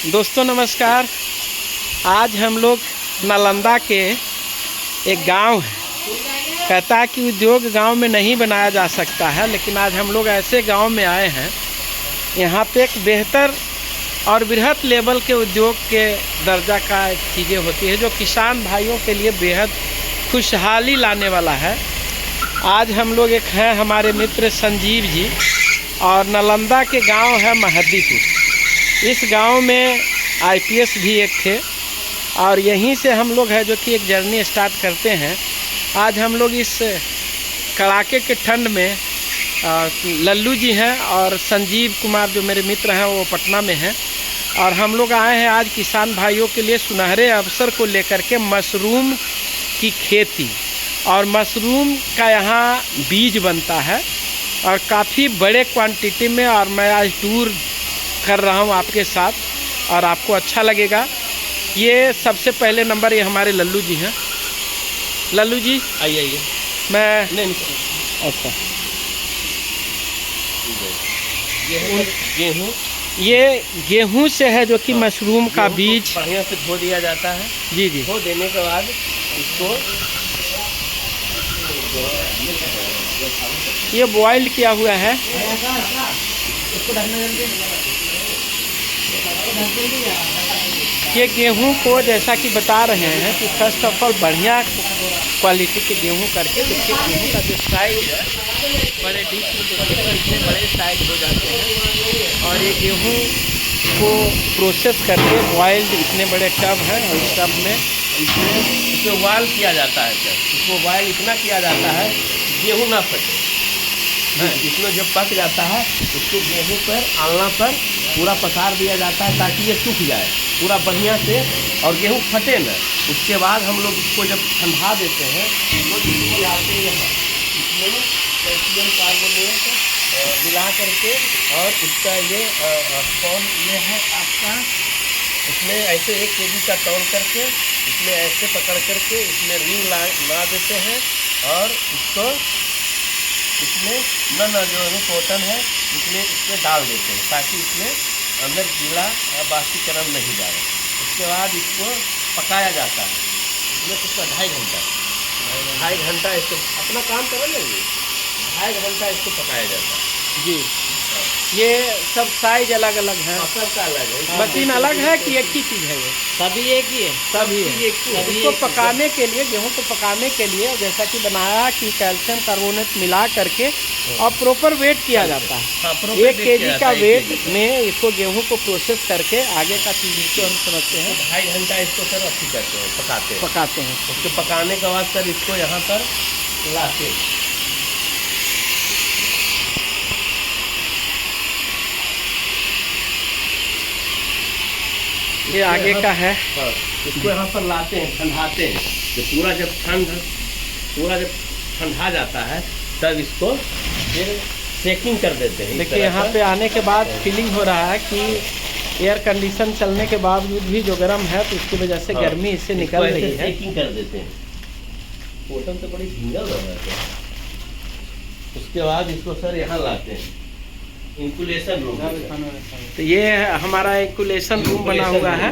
दोस्तों नमस्कार। आज हम लोग नालंदा के एक गांव है। कहता है कि उद्योग गांव में नहीं बनाया जा सकता है, लेकिन आज हम लोग ऐसे गांव में आए हैं, यहाँ पे एक बेहतर और बृहत लेवल के उद्योग के दर्जा का चीज़ें होती है जो किसान भाइयों के लिए बेहद खुशहाली लाने वाला है। आज हम लोग एक हैं हमारे मित्र संजीव जी, और नालंदा के गांव है महदीपुर। इस गांव में आईपीएस भी एक थे, और यहीं से हम लोग है जो कि एक जर्नी स्टार्ट करते हैं। आज हम लोग इस कड़ाके के ठंड में लल्लू जी हैं और संजीव कुमार जो मेरे मित्र हैं वो पटना में हैं, और हम लोग आए हैं आज किसान भाइयों के लिए सुनहरे अवसर को लेकर के मशरूम की खेती। और मशरूम का यहाँ बीज बनता है और काफ़ी बड़े क्वांटिटी में, और मैं आज टूर कर रहा हूँ आपके साथ और आपको अच्छा लगेगा। ये सबसे पहले नंबर ये हमारे लल्लू जी हैं। लल्लू जी आइए। मैं नहीं अच्छा, ये गेहूँ से है जो कि मशरूम का बीज बढ़िया से धो दिया जाता है। जी। धो देने के बाद इसको ये बॉइल्ड किया हुआ है। ये गेहूं को जैसा कि बता रहे हैं कि फर्स्ट ऑफ ऑल बढ़िया क्वालिटी के गेहूं करके देखिए, गेहूं का जो साइज है बड़े डीप में देखिए तो इतने बड़े साइज हो जाते हैं। और ये गेहूं को प्रोसेस करके बॉइल्ड इतने बड़े टब हैं, और इस टब में इसमें बॉयल किया जाता है। सर इसको बॉयल इतना किया जाता है गेहूँ ना फटे। इसमें जब पक जाता है उसको गेहूँ पर आलना पर पूरा पसार दिया जाता है ताकि ये सूख जाए पूरा बढ़िया से और गेहूँ फटे न। उसके बाद हम लोग इसको जब ठंडा देते हैं तो इसको लाते हैं इसमें कैल्शियम कार्बोनेट मिला करके, और इसका ये टोन ये है आपका, इसमें ऐसे 1 kg का तौल करके इसमें ऐसे पकड़ करके इसमें रिंग ला देते हैं, और इसको इसमें न जो है कॉटन है इसमें डाल देते हैं ताकि इसमें अंदर गीला बाष्पीकरण नहीं जाए। उसके बाद इसको पकाया जाता है। इसमें कितना 2.5 घंटा इसको अपना काम करें लेंगे। 2.5 घंटा इसको पकाया जाता है जी। ये सब साइज अलग अलग है, सबका अलग है, मशीन अलग है कि एक ही चीज़ है? ये सभी एक ही है, सभी एक ही है। इसको पकाने के लिए, गेहूं को पकाने के लिए जैसा कि बनाया कि कैल्शियम कार्बोनेट मिला करके और प्रॉपर वेट किया जाता है। 1 kg का वेट में इसको गेहूं को प्रोसेस करके आगे का चीज़ को हम समझते हैं। 2.5 घंटा इसको सर अच्छी करते हैं, पकाते हैं। उसको पकाने के बाद सर इसको यहाँ पर लाते हैं। ये आगे का है। इसको यहाँ पर लाते हैं, ठंडाते हैं। तो पूरा जब ठंडा जाता है तब इसको फिर सेकिंग कर देते हैं। देखिए यहाँ पे आने के बाद फीलिंग हो रहा है कि एयर कंडीशन चलने के बावजूद भी जो गर्म है तो उसकी वजह से गर्मी इससे निकल रही है। सेकिंग कर देते हैं। कॉटन तो बड़ी भिंगल हो जाता है। उसके बाद इसको सर यहाँ लाते हैं इंकुलेशन रूम। तो ये हमारा इंकुलेशन रूम बना हुआ है।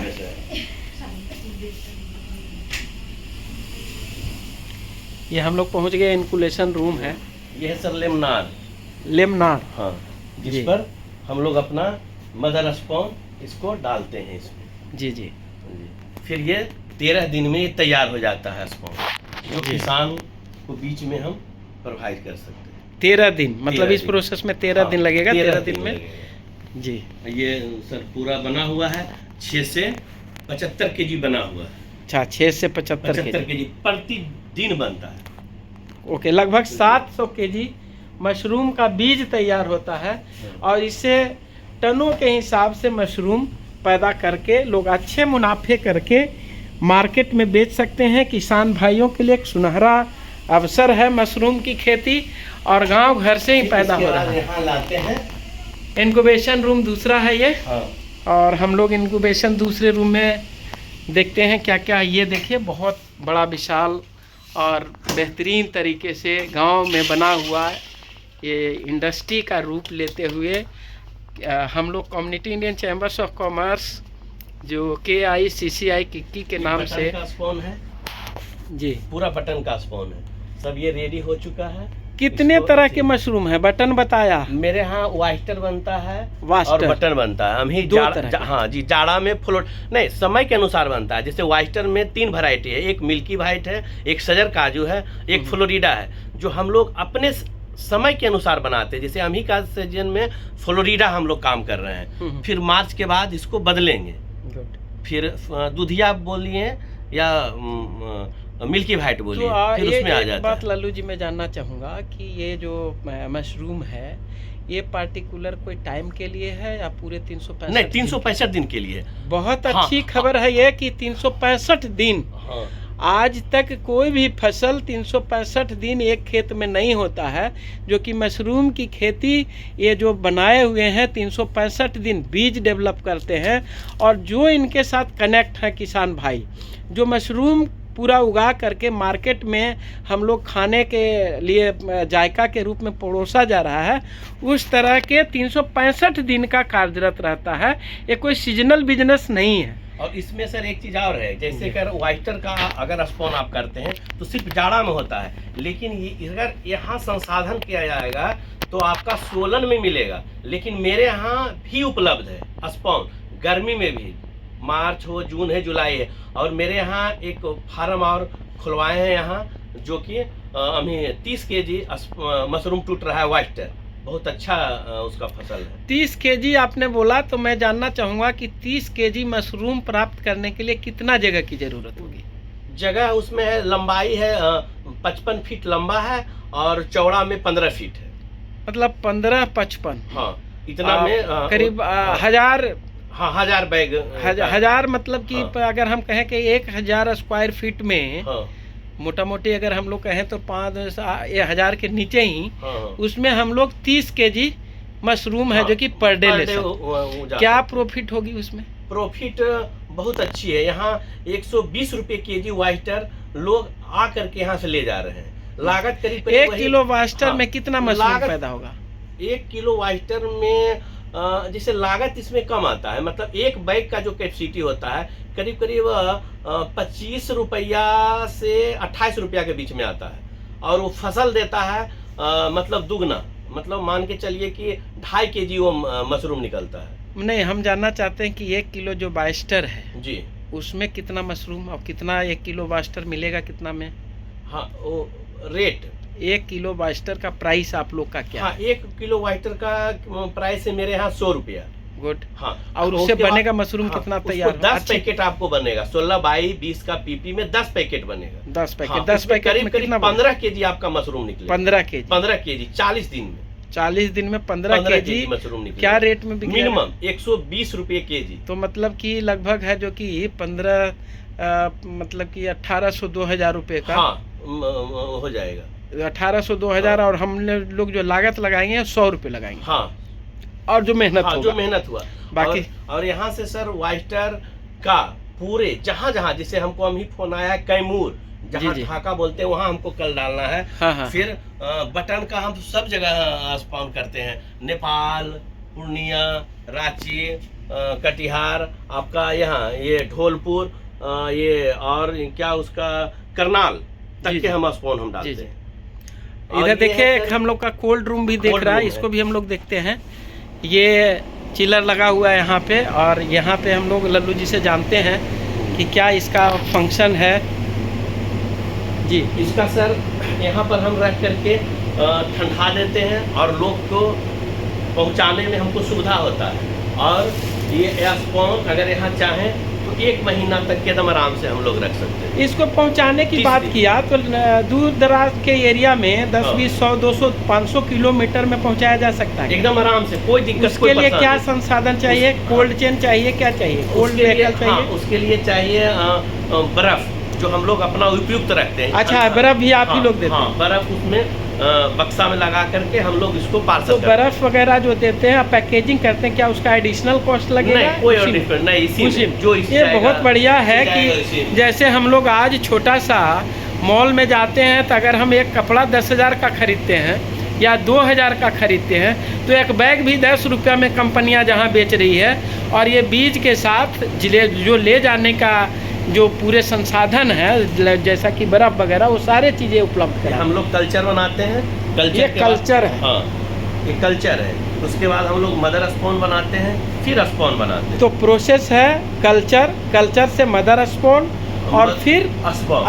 ये हम लोग पहुंच गए, इंकुलेशन रूम है। ये है सर लेमनार। हाँ, जिस पर हम लोग अपना मदर स्पॉन इसको डालते हैं इसमें। जी। फिर ये 13 दिन में ये तैयार हो जाता है स्पॉन, जो किसान को बीच में हम प्रोवाइड कर सकते हैं। 13 दिन मतलब इस प्रोसेस में 13 दिन लगेगा। 13 दिन में जी। ये सर पूरा बना हुआ है 6 से 75 kg बना हुआ है। अच्छा, 6 से 75 kg प्रतिदिन बनता है। ओके, लगभग 700 kg मशरूम का बीज तैयार होता है, और इससे टनों के हिसाब से मशरूम पैदा करके लोग अच्छे मुनाफे करके मार्केट में बेच सकते हैं। किसान भाइयों के लिए एक सुनहरा अवसर है मशरूम की खेती, और गांव घर से ही पैदा हो रहा है। यहाँ लाते हैं इंक्यूबेशन रूम दूसरा है ये। हाँ। और हम लोग इंक्यूबेशन दूसरे रूम में देखते हैं क्या क्या। ये देखिए बहुत बड़ा विशाल और बेहतरीन तरीके से गांव में बना हुआ ये इंडस्ट्री का रूप लेते हुए हम लोग community Indian chambers of commerce जो KICCI किक्की के नाम बटन से। का स्पॉन है जी, पूरा बटन का स्पॉन है। सब ये रेडी हो चुका है। कितने इसको तरह अच्छी- के मशरूम है? बटन बताया, मेरे यहाँ वाइस्टर बनता है और वास्टर। बटन बनता है। हम ही दो तरह के। हाँ जी, जाड़ा में फ्लोट नहीं, समय के अनुसार बनता है। जैसे वाइस्टर में 3 वैरायटी है, एक मिल्की वाइट है, एक सजर काजू है, एक फ्लोरिडा है, जो हम लोग अपने समय के अनुसार बनाते हैं। जैसे हम ही का सीजन में फ्लोरिडा हम लोग काम कर रहे हैं, फिर मार्च के बाद इसको बदलेंगे। गुड। फिर दूधिया बोलिए या मिल्की वाइट बोलिए, फिर ये उसमें आ एक जाता बात है। लल्लू जी मैं जानना चाहूँगा कि ये जो मशरूम है, ये पार्टिकुलर कोई टाइम के लिए है या पूरे 365? नहीं, 365 दिन के लिए। बहुत हाँ, अच्छी खबर है ये कि 365 दिन। हाँ, आज तक कोई भी फसल 365 दिन एक खेत में नहीं होता है, जो कि मशरूम की खेती ये जो बनाए हुए हैं 365 दिन बीज डेवलप करते हैं। और जो इनके साथ कनेक्ट है किसान भाई, जो मशरूम पूरा उगा करके मार्केट में हम लोग खाने के लिए जायका के रूप में परोसा जा रहा है, उस तरह के 365 दिन का कार्यरत रहता है। ये कोई सीजनल बिजनेस नहीं है। और इसमें सर एक चीज और है, जैसे अगर वाइस्टर का अगर स्पॉन आप करते हैं तो सिर्फ जाड़ा में होता है, लेकिन ये अगर यहाँ संसाधन किया जाएगा तो आपका सोलन में मिलेगा। लेकिन मेरे यहाँ भी उपलब्ध है स्पॉन, गर्मी में भी, मार्च हो, जून है, जुलाई है। और मेरे यहाँ एक फार्म और खुलवाए हैं यहाँ, जो कि हमें 30 kg मशरूम टूट रहा है वाइस्टर। बहुत अच्छा उसका फसल है। 30 kg आपने बोला, तो मैं जानना चाहूँगा कि 30 kg मशरूम प्राप्त करने के लिए कितना जगह की ज़रूरत होगी? जगह उसमें है, लंबाई है 55 फीट लंबा है और चौड़ा में 15 फीट है। मतलब 15-55। हाँ, इतना में करीब 1000। हाँ, 1000 बैग। हजार मतलब कि हाँ। अगर हम कहें कि 1000 स्क्वायर फीट में, हाँ, मोटा मोटी अगर हम लोग कहें तो 5000 के नीचे ही, हाँ, उसमें हम लोग 30 kg मशरूम है, हाँ, जो कि पर डे ले डे सकते। क्या प्रॉफिट होगी उसमें? प्रॉफिट बहुत अच्छी है। यहाँ 120 रुपये kg वाइस्टर लोग आ करके यहाँ से ले जा रहे हैं। लागत करीब 1 किलो वास्टर हाँ, में कितना मशरूम लागत पैदा होगा? 1 किलो वाइस्टर में जैसे लागत इसमें कम आता है। मतलब एक बैग का जो कैपेसिटी होता है करीब करीब 25 रुपया से 28 रुपया के बीच में आता है, और वो फसल देता है मतलब दुगना। मतलब मान के चलिए कि 2.5 kg वो मशरूम निकलता है। नहीं, हम जानना चाहते हैं कि 1 किलो जो वास्टर है जी, उसमें कितना मशरूम और कितना 1 किलो वास्टर मिलेगा, कितना में? हाँ, वो रेट 1 किलो वास्टर का प्राइस आप लोग का क्या हाँ, है? 1 किलो वाइस्टर का प्राइस है मेरे यहाँ 100 रुपया। गुड। हाँ, और उससे उसके बाद- बनेगा मशरूम हाँ, कितना उसको तैयार? 10 पैकेट आपको बनेगा। 16 बाई 20 का पीपी में 10 पैकेट बनेगा। 10 पैकेट। हाँ, 10 पैकेट करीब में करीब कितना 15 kg आपका मशरूम निकलेगा। 15 kg। 15 kg 40 दिन में। 40 दिन में 15 kg मशरूम निकलेगा। क्या रेट में बिकेगा? मिनिमम 120 रुपये kg। तो मतलब कि लगभग है जो कि 15 मतलब कि 1800-2000 रुपये का। हाँ, हो जाएगा। 1800-2000। और हम लोग जो लागत लगाएंगे 100 रुपये लगाएंगे। हाँ, और जो मेहनत हाँ, होगा जो मेहनत हुआ बाकी। और यहाँ से सर वाइस्टर का पूरे जहाँ जहाँ, जैसे हमको हम ही फोन आया है कैमूर, जहाँ जी। ढाका बोलते हैं, वहाँ हमको कल डालना है। हाँ, हाँ। फिर बटन का हम सब जगह स्पॉन करते हैं, नेपाल, पूर्णिया, रांची, कटिहार, आपका यहाँ ये ढोलपुर, ये और क्या उसका करनाल तक जी, के जी। हम स्पॉन हम डालते जी, जी। हैं। और इधर ये देखिए है एक सर- हम लोग का कोल्ड रूम भी देख कोल्ड रहा है, रूम इसको है। भी हम लोग देखते हैं। ये चिलर लगा हुआ है यहाँ पे, और यहाँ पे हम लोग लल्लू जी से जानते हैं कि क्या इसका फंक्शन है। जी, इसका सर यहाँ पर हम रख करके ठंडा देते हैं और लोग को पहुँचाने में हमको सुविधा होता है। और ये स्पॉन अगर यहाँ चाहें तो 1 महीना तक के एकदम आराम से हम लोग रख सकते हैं। इसको पहुँचाने की 30 बात दिन। किया तो दूर दराज के एरिया में 10, हाँ। 20, 100, 200, 500 किलोमीटर में पहुँचाया जा सकता है। एकदम आराम से, कोई दिक्कत, उसके कोई लिए परेशानी क्या नहीं। संसाधन चाहिए? कोल्ड चेन चाहिए? क्या चाहिए? कोल्ड उसके लिए व्हीकल हाँ, चाहिए? उसके लिए चाहिए बर्फ, जो हम लोग अपना उपयुक्त रखते हैं। अच्छा, बर्फ भी आप ही हाँ, लोग देते हैं? हाँ, बर्फ उसमें बक्सा में लगा करके हम लोग इसको तो पार्सल करते हैं। बर्फ वगैरह जो देते हैं, पैकेजिंग करते हैं, क्या उसका एडिशनल कॉस्ट लगेगा? नहीं, कोई और उसी में? डिफरेंट नहीं, इसी उसी में, जो इसी ये जाएगा, बहुत बढ़िया है इसी जाएगा, इसी कि में। जैसे हम लोग आज छोटा सा मॉल में जाते हैं, तो अगर हम एक कपड़ा 10,000 का खरीदते हैं या 2,000 का खरीदते हैं, तो एक बैग भी 10 रुपया में कंपनियां जहां बेच रही है, और ये बीज के साथ जो ले जाने का जो पूरे संसाधन है जैसा कि बर्फ वगैरह वो सारे चीज़ें उपलब्ध कराएं। हम लोग कल्चर बनाते हैं, ये कल्चर है। हाँ, ये कल्चर है। उसके बाद हम लोग मदर स्पोन बनाते हैं, फिर स्पोन बनाते हैं। तो प्रोसेस है कल्चर से मदर स्पोन और फिर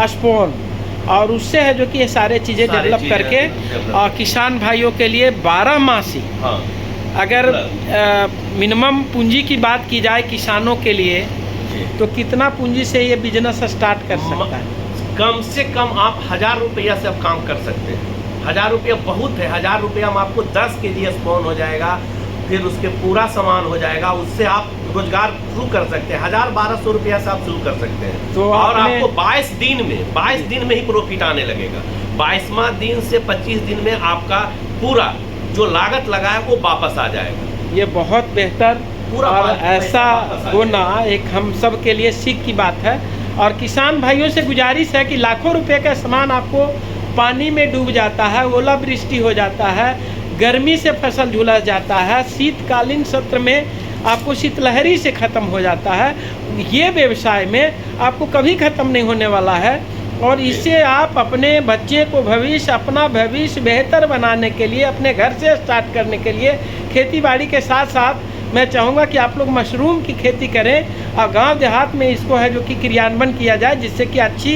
स्पोन, और उससे है जो कि ये सारे चीज़ें डेवलप करके और किसान भाइयों के लिए 12 मासी। हाँ, अगर मिनिमम पूंजी की बात की जाए किसानों के लिए तो कितना पूंजी से ये बिजनेस स्टार्ट कर सकता है? कम से कम आप 1000 रुपया से आप काम कर सकते हैं। 1000 रुपया बहुत है। 1000 रुपया में आपको 10 kg स्पोन हो जाएगा, फिर उसके पूरा सामान हो जाएगा। उससे आप रोजगार शुरू कर सकते हैं। 1000-1200 रुपया से आप शुरू कर सकते हैं। तो और आपको 22 दिन में ही प्रॉफिट आने लगेगा। 22वां दिन से 25 दिन में आपका पूरा जो लागत लगा है वो वापस आ जाएगा। ये बहुत बेहतर और ऐसा होना एक हम सब के लिए सीख की बात है। और किसान भाइयों से गुजारिश है कि लाखों रुपए का सामान आपको पानी में डूब जाता है, ओलावृष्टि हो जाता है, गर्मी से फसल झुलस जाता है, शीतकालीन सत्र में आपको शीतलहरी से ख़त्म हो जाता है। ये व्यवसाय में आपको कभी ख़त्म नहीं होने वाला है और इससे आप अपने बच्चे को अपना भविष्य बेहतर बनाने के लिए, अपने घर से स्टार्ट करने के लिए खेतीबाड़ी के साथ साथ मैं चाहूँगा कि आप लोग मशरूम की खेती करें और गांव देहात में इसको है जो कि क्रियान्वयन किया जाए, जिससे कि अच्छी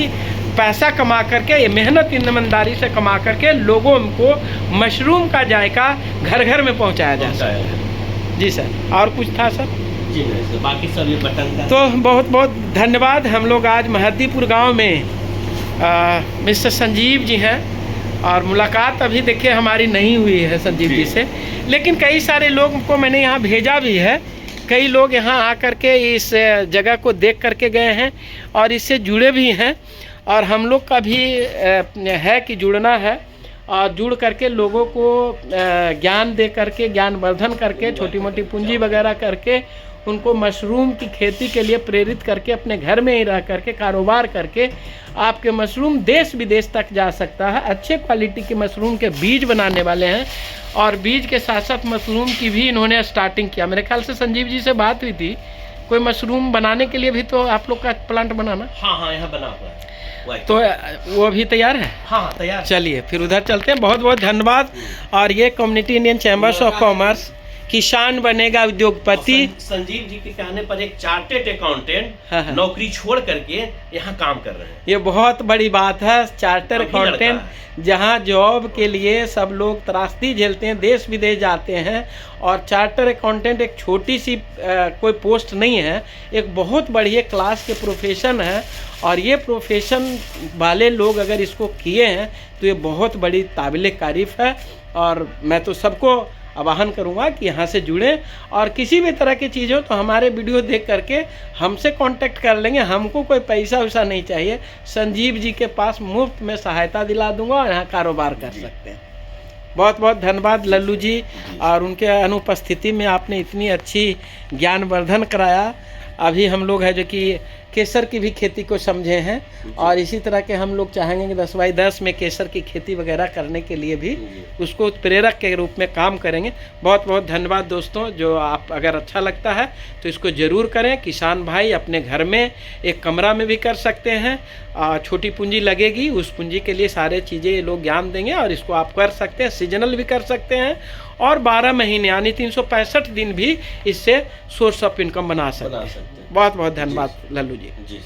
पैसा कमा करके, ये मेहनत ईमानदारी से कमा करके लोगों को मशरूम का जायका घर घर में पहुँचाया जा सके। जी सर, और कुछ था सर? जी नहीं सर, बाकी सब ये बटन का। तो बहुत बहुत धन्यवाद। हम लोग आज महद्दीपुर गाँव में मिस्टर संजीव जी हैं और मुलाकात अभी देखिए हमारी नहीं हुई है संजीव जी से, लेकिन कई सारे लोगों को मैंने यहाँ भेजा भी है। कई लोग यहाँ आकर के इस जगह को देख करके गए हैं और इससे जुड़े भी हैं और हम लोग का भी है कि जुड़ना है और जुड़ करके लोगों को ज्ञान दे करके, ज्ञानवर्धन करके, छोटी मोटी पूंजी वगैरह करके उनको मशरूम की खेती के लिए प्रेरित करके अपने घर में ही रह करके कारोबार करके आपके मशरूम देश विदेश तक जा सकता है। अच्छे क्वालिटी के मशरूम के बीज बनाने वाले हैं और बीज के साथ साथ मशरूम की भी इन्होंने स्टार्टिंग किया। मेरे ख्याल से संजीव जी से बात हुई थी, कोई मशरूम बनाने के लिए भी तो आप लोग का प्लांट बनाना? हाँ, यहाँ बना हुआ है। तो वो अभी तैयार है? हाँ, तैयार। चलिए फिर उधर चलते हैं। बहुत बहुत धन्यवाद। और ये community Indian chambers of commerce किसान बनेगा उद्योगपति। संजीव जी के कहने पर एक चार्टेड अकाउंटेंट नौकरी छोड़ करके यहाँ काम कर रहे हैं। ये बहुत बड़ी बात है। चार्टर अकाउंटेंट जहाँ जॉब के लिए सब लोग त्रासदी झेलते हैं, देश विदेश जाते हैं, और चार्टर अकाउंटेंट एक छोटी सी कोई पोस्ट नहीं है, एक बहुत बढ़िया क्लास के प्रोफेशन है। और ये प्रोफेशन वाले लोग अगर इसको किए हैं तो ये बहुत बड़ी काबिल तारीफ़ है। और मैं तो सबको आह्वान करूंगा कि यहाँ से जुड़ें और किसी भी तरह की चीज़ हो तो हमारे वीडियो देख करके हमसे कांटेक्ट कर लेंगे। हमको कोई पैसा वैसा नहीं चाहिए। संजीव जी के पास मुफ्त में सहायता दिला दूंगा और यहाँ कारोबार कर सकते हैं। बहुत बहुत धन्यवाद लल्लू जी, और उनके अनुपस्थिति में आपने इतनी अच्छी ज्ञानवर्धन कराया। अभी हम लोग है जो कि केसर की भी खेती को समझे हैं और इसी तरह के हम लोग चाहेंगे कि 10x10 में केसर की खेती वगैरह करने के लिए भी उसको प्रेरक के रूप में काम करेंगे। बहुत बहुत धन्यवाद दोस्तों। जो आप अगर अच्छा लगता है तो इसको ज़रूर करें। किसान भाई अपने घर में एक कमरा में भी कर सकते हैं, छोटी पूंजी लगेगी, उस पूंजी के लिए सारे चीज़ें ये लोग ज्ञान देंगे और इसको आप कर सकते हैं। सीजनल भी कर सकते हैं और 12 महीने यानी 365 दिन भी इससे सोर्स ऑफ इनकम बना सकते हैं। बहुत बहुत धन्यवाद लल्लू जी।